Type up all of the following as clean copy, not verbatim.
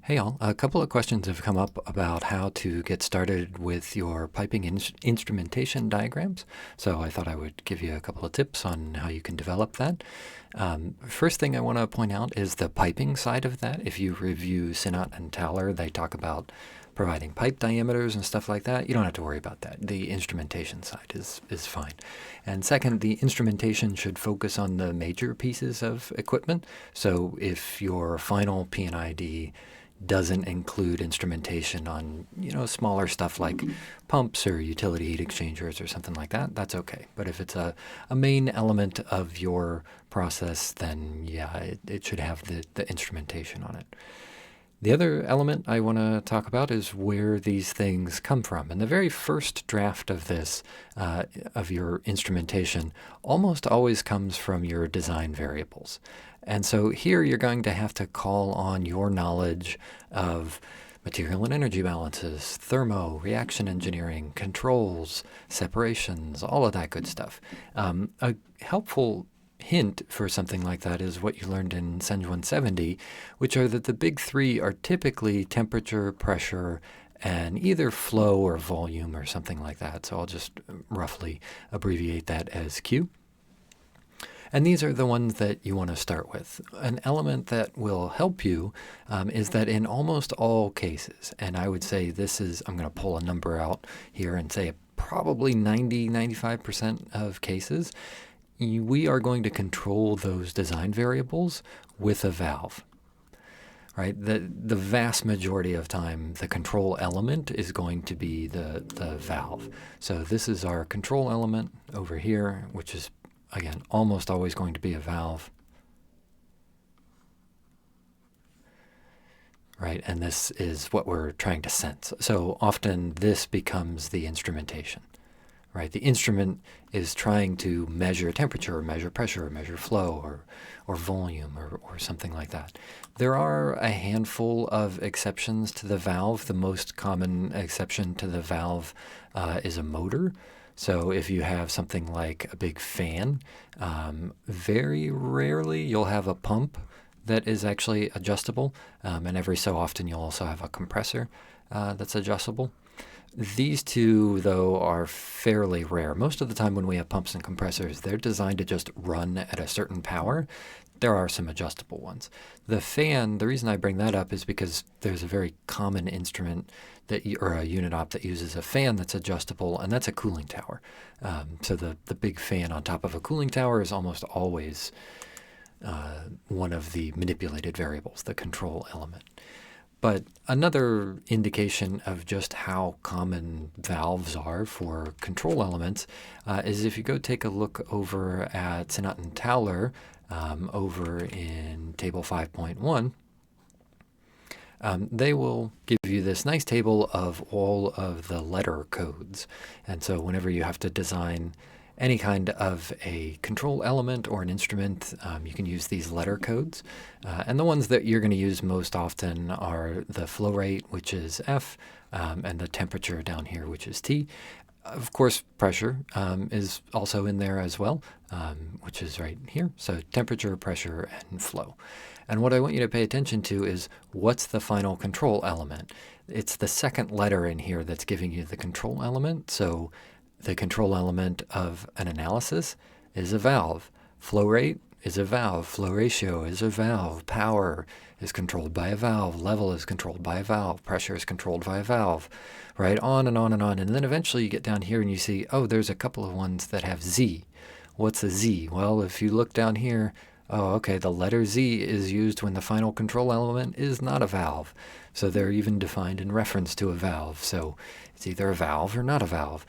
Hey all, a couple of questions have come up about how to get started with your piping instrumentation diagrams. So I thought I would give you a couple of tips on how you can develop that. First thing I want to point out is the piping side of that. If you review Sinnott and Thaler, they talk about providing pipe diameters and stuff like that. You don't have to worry about that. The instrumentation side is fine. And second, the instrumentation should focus on the major pieces of equipment. So if your final P&ID doesn't include instrumentation on, smaller stuff like pumps or utility heat exchangers or something like that, that's okay. But if it's a main element of your process, then yeah, it should have the instrumentation on it. The other element I want to talk about is where these things come from. And the very first draft of this, of your instrumentation, almost always comes from your design variables. And so here you're going to have to call on your knowledge of material and energy balances, thermo, reaction engineering, controls, separations, all of that good stuff. A helpful hint for something like that is what you learned in CENG 170, which are that the big three are typically temperature, pressure, and either flow or volume or something like that. So I'll just roughly abbreviate that as Q. And these are the ones that you want to start with. An element that will help you is that in almost all cases, and I would say this is, I'm going to pull a number out here and say probably 90–95% of cases, we are going to control those design variables with a valve. Right? The vast majority of time, the control element is going to be the valve. So this is our control element over here, which is, again, almost always going to be a valve. Right? And this is what we're trying to sense. So often this becomes the instrumentation. Right? The instrument is trying to measure temperature, or measure pressure, or measure flow, or volume, or something like that. There are a handful of exceptions to the valve. The most common exception to the valve is a motor. So if you have something like a big fan, very rarely you'll have a pump that is actually adjustable, and every so often you'll also have a compressor that's adjustable. These two, though, are fairly rare. Most of the time when we have pumps and compressors, they're designed to just run at a certain power. There are some adjustable ones. The fan, the reason I bring that up is because there's a very common instrument or a unit op that uses a fan that's adjustable, and that's a cooling tower. So the big fan on top of a cooling tower is almost always one of the manipulated variables, the control element. But another indication of just how common valves are for control elements is if you go take a look over at Sinnott and Thaler over in table 5.1, they will give you this nice table of all of the letter codes. And so whenever you have to design any kind of a control element or an instrument, you can use these letter codes. And the ones that you're going to use most often are the flow rate, which is F, and the temperature down here, which is T. Of course, pressure is also in there as well, which is right here. So temperature, pressure, and flow. And what I want you to pay attention to is what's the final control element. It's the second letter in here that's giving you the control element. So the control element of an analysis is a valve. Flow rate is a valve. Flow ratio is a valve. Power is controlled by a valve. Level is controlled by a valve. Pressure is controlled by a valve. Right? On and on and on. And then eventually you get down here and you see, oh, there's a couple of ones that have Z. What's a Z? Well, if you look down here, oh, okay, the letter Z is used when the final control element is not a valve. So they're even defined in reference to a valve. So it's either a valve or not a valve.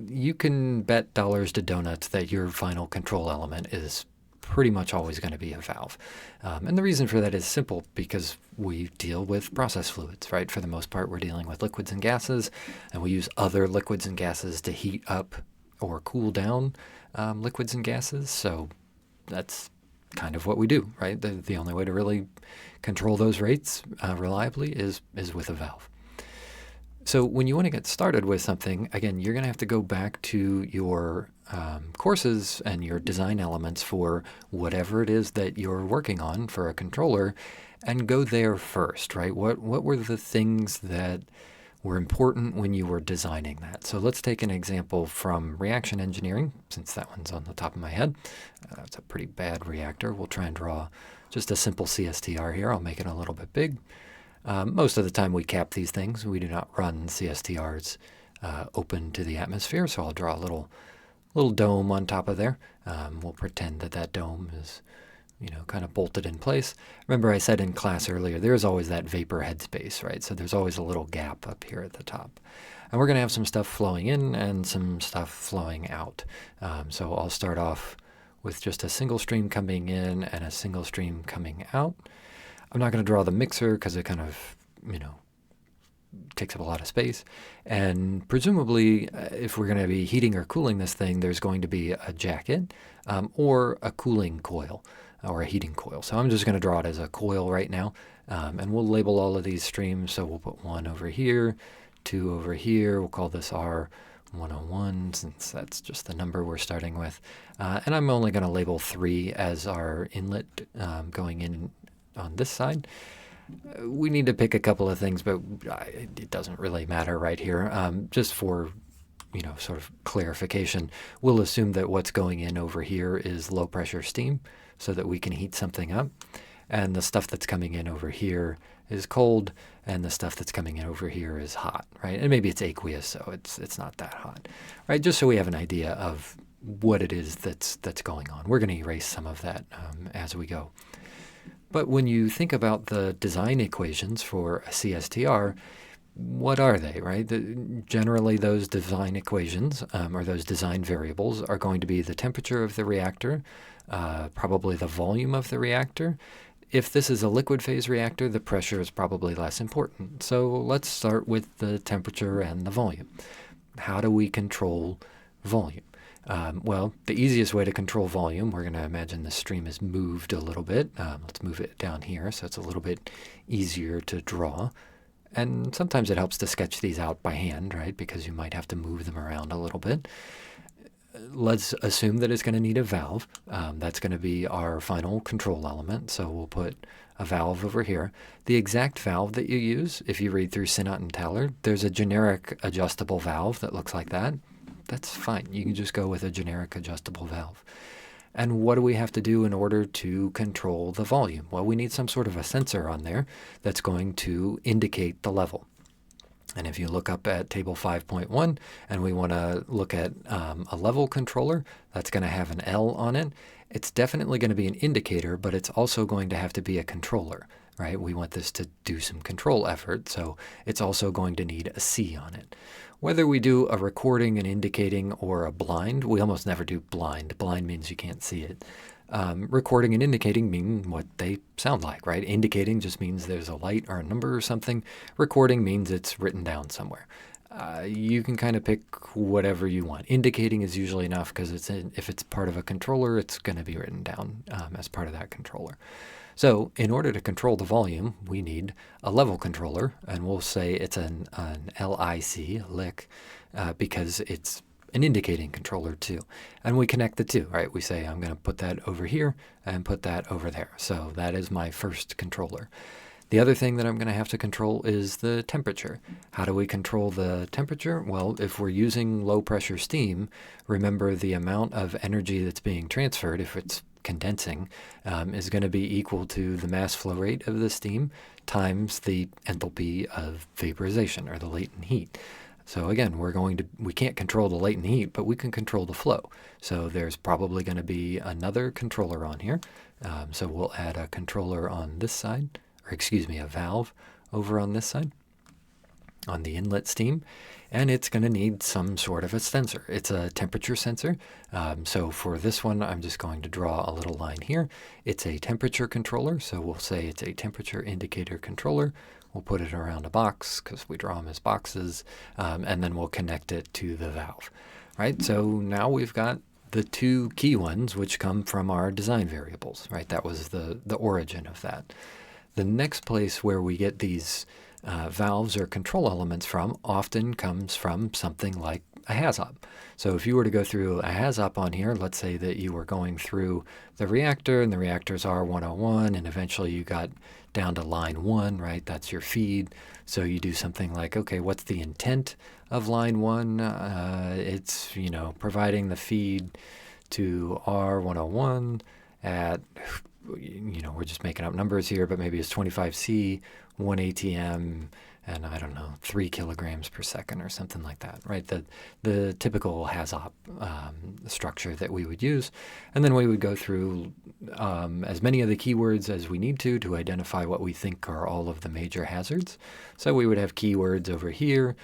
You can bet dollars to donuts that your final control element is pretty much always going to be a valve. And the reason for that is simple, because we deal with process fluids, right? For the most part, we're dealing with liquids and gases, and we use other liquids and gases to heat up or cool down liquids and gases. So that's kind of what we do, right? The only way to really control those rates reliably is with a valve. So when you want to get started with something, again, you're going to have to go back to your courses and your design elements for whatever it is that you're working on for a controller and go there first, right? What were the things that were important when you were designing that? So let's take an example from reaction engineering, since that one's on the top of my head. It's a pretty bad reactor. We'll try and draw just a simple CSTR here. I'll make it a little bit big. Most of the time we cap these things. We do not run CSTRs open to the atmosphere, so I'll draw a little dome on top of there. We'll pretend that that dome is, kind of bolted in place. Remember I said in class earlier, there's always that vapor headspace, right? So there's always a little gap up here at the top. And we're going to have some stuff flowing in and some stuff flowing out. So I'll start off with just a single stream coming in and a single stream coming out. I'm not going to draw the mixer because it kind of, takes up a lot of space. And presumably, if we're going to be heating or cooling this thing, there's going to be a jacket or a cooling coil or a heating coil. So I'm just going to draw it as a coil right now. And we'll label all of these streams. So we'll put 1 over here, 2 over here. We'll call this R101 since that's just the number we're starting with. And I'm only going to label 3 as our inlet going in on this side. We need to pick a couple of things, but it doesn't really matter right here. Just for, sort of clarification, we'll assume that what's going in over here is low pressure steam so that we can heat something up. And the stuff that's coming in over here is cold, and the stuff that's coming in over here is hot, right? And maybe it's aqueous, so it's not that hot, right? Just so we have an idea of what it is that's going on. We're going to erase some of that as we go. But when you think about the design equations for a CSTR, what are they, right? Generally, those design equations or those design variables are going to be the temperature of the reactor, probably the volume of the reactor. If this is a liquid phase reactor, the pressure is probably less important. So let's start with the temperature and the volume. How do we control volume? Well, the easiest way to control volume, we're going to imagine the stream is moved a little bit. Let's move it down here so it's a little bit easier to draw. And sometimes it helps to sketch these out by hand, right? Because you might have to move them around a little bit. Let's assume that it's going to need a valve. That's going to be our final control element. So we'll put a valve over here. The exact valve that you use, if you read through Sinnott and Tallard, there's a generic adjustable valve that looks like that. That's fine. You can just go with a generic adjustable valve. And what do we have to do in order to control the volume? Well, we need some sort of a sensor on there that's going to indicate the level. And if you look up at table 5.1 and we want to look at a level controller, that's going to have an L on it. It's definitely going to be an indicator, but it's also going to have to be a controller, right? We want this to do some control effort, so it's also going to need a C on it. Whether we do a recording, an indicating, or a blind, we almost never do blind. Blind means you can't see it. Recording and indicating mean what they sound like, right? Indicating just means there's a light or a number or something. Recording means it's written down somewhere. You can kind of pick whatever you want. Indicating is usually enough because if it's part of a controller, it's going to be written down as part of that controller. So in order to control the volume, we need a level controller, and we'll say it's an LIC, because it's an indicating controller too. And we connect the two, right? We say I'm going to put that over here and put that over there. So that is my first controller. The other thing that I'm going to have to control is the temperature. How do we control the temperature? Well, if we're using low pressure steam, remember the amount of energy that's being transferred, if it's condensing, is going to be equal to the mass flow rate of the steam times the enthalpy of vaporization, or the latent heat. So again, we can't control the latent heat, but we can control the flow. So there's probably going to be another controller on here. So we'll add a controller on this side, or excuse me, a valve over on this side, on the inlet steam, and it's going to need some sort of a sensor. It's a temperature sensor. So for this one, I'm just going to draw a little line here. It's a temperature controller, so we'll say it's a temperature indicator controller. We'll put it around a box because we draw them as boxes, and then we'll connect it to the valve. Right, so now we've got the two key ones which come from our design variables. Right, that was the origin of that. The next place where we get these valves or control elements from often comes from something like a HAZOP. So if you were to go through a HAZOP on here, let's say that you were going through the reactor and the reactor's R101 and eventually you got down to line 1, right? That's your feed. So you do something like, okay, what's the intent of line 1? It's, providing the feed to R101 at, we're just making up numbers here, but maybe it's 25C, 1 ATM, and I don't know, 3 kilograms per second or something like that, right? The typical HAZOP structure that we would use. And then we would go through as many of the keywords as we need to identify what we think are all of the major hazards. So we would have keywords over here.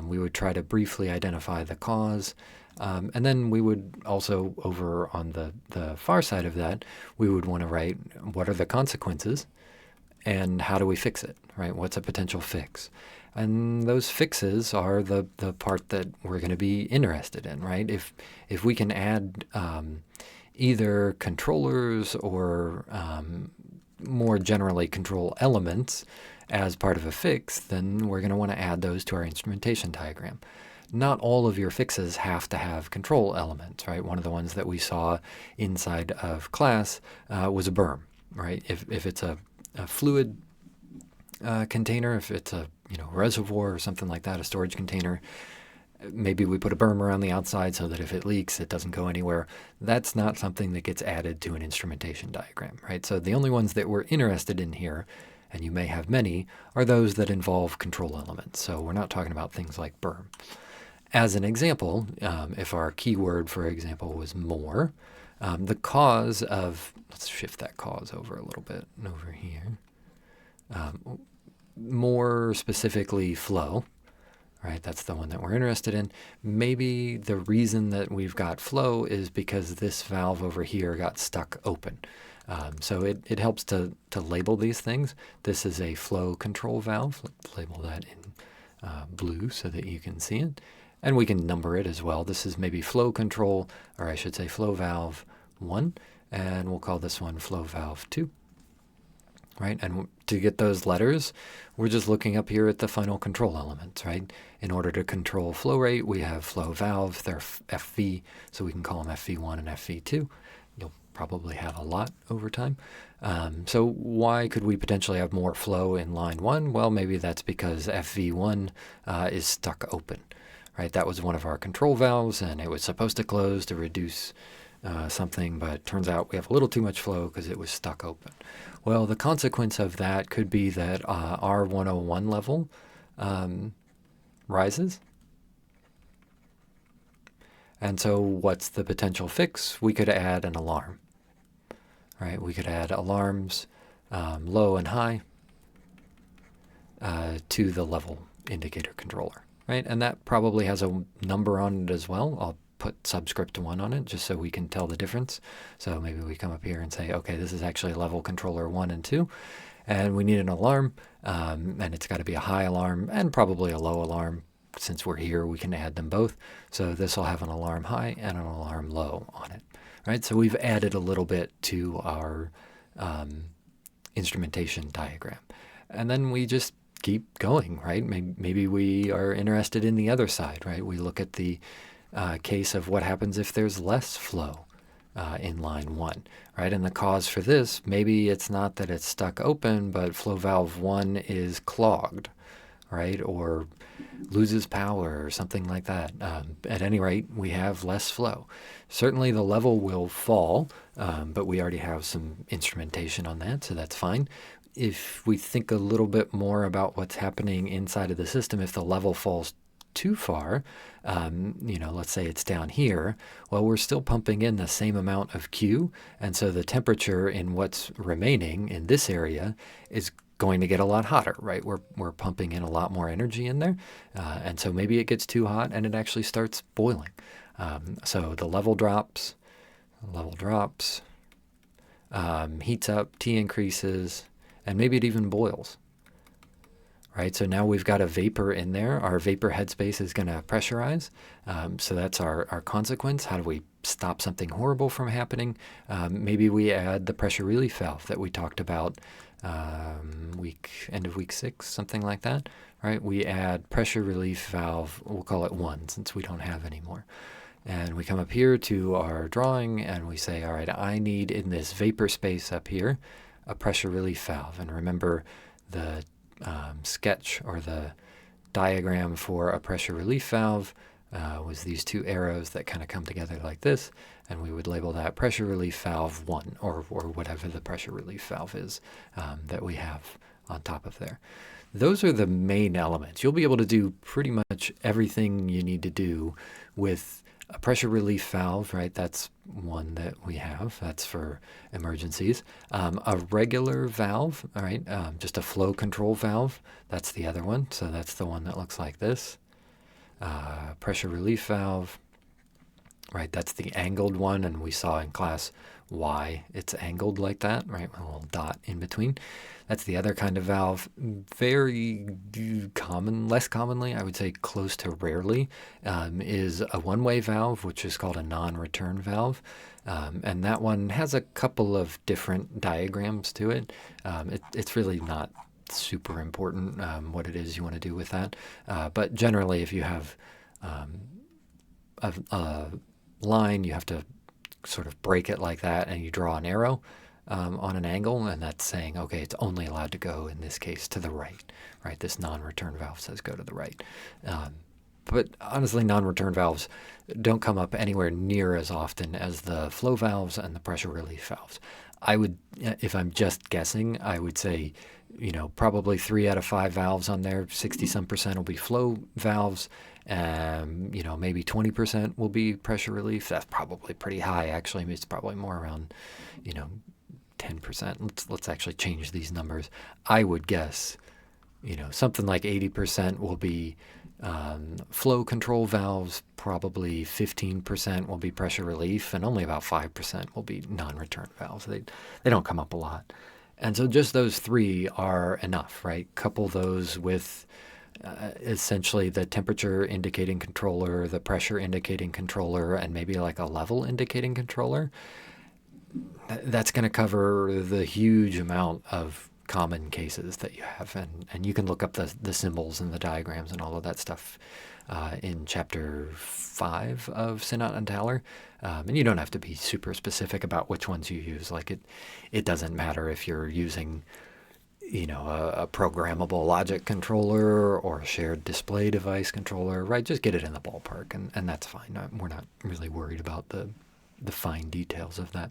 We would try to briefly identify the cause. And then we would also, over on the far side of that, we would want to write what are the consequences and how do we fix it, right? What's a potential fix? And those fixes are the part that we're going to be interested in, right? If we can add either controllers or more generally control elements as part of a fix, then we're going to want to add those to our instrumentation diagram. Not all of your fixes have to have control elements, right? One of the ones that we saw inside of class was a berm, right? If it's a fluid container, if it's a reservoir or something like that, a storage container, maybe we put a berm around the outside so that if it leaks, it doesn't go anywhere. That's not something that gets added to an instrumentation diagram, right? So the only ones that we're interested in here, and you may have many, are those that involve control elements. So we're not talking about things like berm. As an example, if our keyword, for example, was more, the cause of, let's shift that cause over a little bit over here, more specifically flow, right? That's the one that we're interested in. Maybe the reason that we've got flow is because this valve over here got stuck open. So it helps to label these things. This is a flow control valve. Let's label that in blue so that you can see it. And we can number it as well. This is maybe flow control, or I should say flow valve 1, and we'll call this one flow valve 2. Right? And to get those letters, we're just looking up here at the final control elements, right? In order to control flow rate, we have flow valve, they're FV, so we can call them FV1 and FV2. You'll probably have a lot over time. So why could we potentially have more flow in line 1? Well, maybe that's because FV1 is stuck open, right? That was one of our control valves, and it was supposed to close to reduce something, but it turns out we have a little too much flow because it was stuck open. Well, the consequence of that could be that our 101 level rises. And so what's the potential fix? We could add an alarm, right? We could add alarms, low and high, to the level indicator controller, right? And that probably has a number on it as well. I'll put subscript 1 on it just so we can tell the difference. So maybe we come up here and say, okay, this is actually level controller 1 and 2, and we need an alarm, and it's got to be a high alarm and probably a low alarm. Since we're here, we can add them both. So this will have an alarm high and an alarm low on it, right? So we've added a little bit to our instrumentation diagram. And then we just keep going, right? Maybe we are interested in the other side, right? We look at the case of what happens if there's less flow in line 1, right? And the cause for this, maybe it's not that it's stuck open, but flow valve 1 is clogged, right? Or loses power or something like that. At any rate, we have less flow. Certainly the level will fall, but we already have some instrumentation on that, so that's fine. If we think a little bit more about what's happening inside of the system, if the level falls too far, let's say it's down here, well, we're still pumping in the same amount of Q, and so the temperature in what's remaining in this area is going to get a lot hotter, right? We're pumping in a lot more energy in there, and so maybe it gets too hot and it actually starts boiling. So the level drops, heats up, T increases, and maybe it even boils. Right, so now we've got a vapor in there. Our vapor headspace is going to pressurize. So that's our consequence. How do we stop something horrible from happening? Maybe we add the pressure relief valve that we talked about. We end of week 6, something like that, right? We add pressure relief valve, we'll call it 1 since we don't have any more. And we come up here to our drawing and we say, all right, I need in this vapor space up here a pressure relief valve. And remember the sketch or the diagram for a pressure relief valve was these 2 arrows that kind of come together like this, and we would label that pressure relief valve 1 or whatever the pressure relief valve is that we have on top of there. Those are the main elements. You'll be able to do pretty much everything you need to do with a pressure relief valve, right? That's one that we have. That's for emergencies. A regular valve, all right? Just a flow control valve. That's the other one. So that's the one that looks like this. Pressure relief valve, right? That's the angled one, and we saw in class why it's angled like that, right? A little dot in between. That's the other kind of valve. Very common, less commonly, I would say close to rarely, is a one-way valve, which is called a non-return valve. And that one has a couple of different diagrams to it. It's really not super important what it is you want to do with that. But generally, if you have a line, you have to sort of break it like that, and you draw an arrow on an angle, and that's saying, okay, it's only allowed to go, in this case, to the right, right? This non-return valve says go to the right. But honestly, non-return valves don't come up anywhere near as often as the flow valves and the pressure relief valves. I would, if I'm just guessing, I would say, probably 3 out of 5 valves on there, 60-some% will be flow valves. Maybe 20% will be pressure relief. That's probably pretty high, actually. It's probably more around, 10%. Let's actually change these numbers. I would guess, something like 80% will be flow control valves, probably 15% will be pressure relief, and only about 5% will be non-return valves. They don't come up a lot. And so just those 3 are enough, right? Couple those with essentially the temperature indicating controller, the pressure indicating controller, and maybe like a level indicating controller. That's going to cover the huge amount of common cases that you have. And you can look up the symbols and the diagrams and all of that stuff in Chapter 5 of Sinnott and Thaler. And you don't have to be super specific about which ones you use. Like it doesn't matter if you're using a programmable logic controller or a shared display device controller, right? Just get it in the ballpark, and that's fine. We're not really worried about the fine details of that.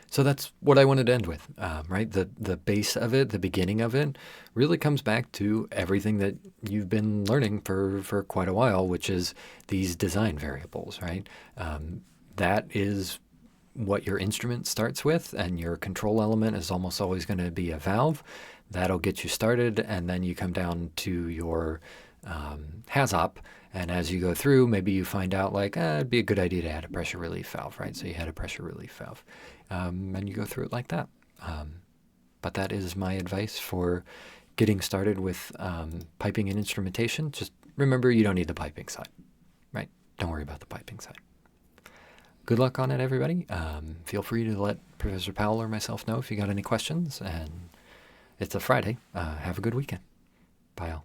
So that's what I wanted to end with, right? The base of it, the beginning of it, really comes back to everything that you've been learning for quite a while, which is these design variables, right? That is what your instrument starts with, and your control element is almost always going to be a valve. That'll get you started, and then you come down to your HAZOP, and as you go through, maybe you find out it'd be a good idea to add a pressure relief valve, right? So you had a pressure relief valve, and you go through it like that. But that is my advice for getting started with piping and instrumentation. Just remember, you don't need the piping side, right? Don't worry about the piping side. Good luck on it, everybody. Feel free to let Professor Powell or myself know if you got any questions. And it's a Friday. Have a good weekend. Bye all.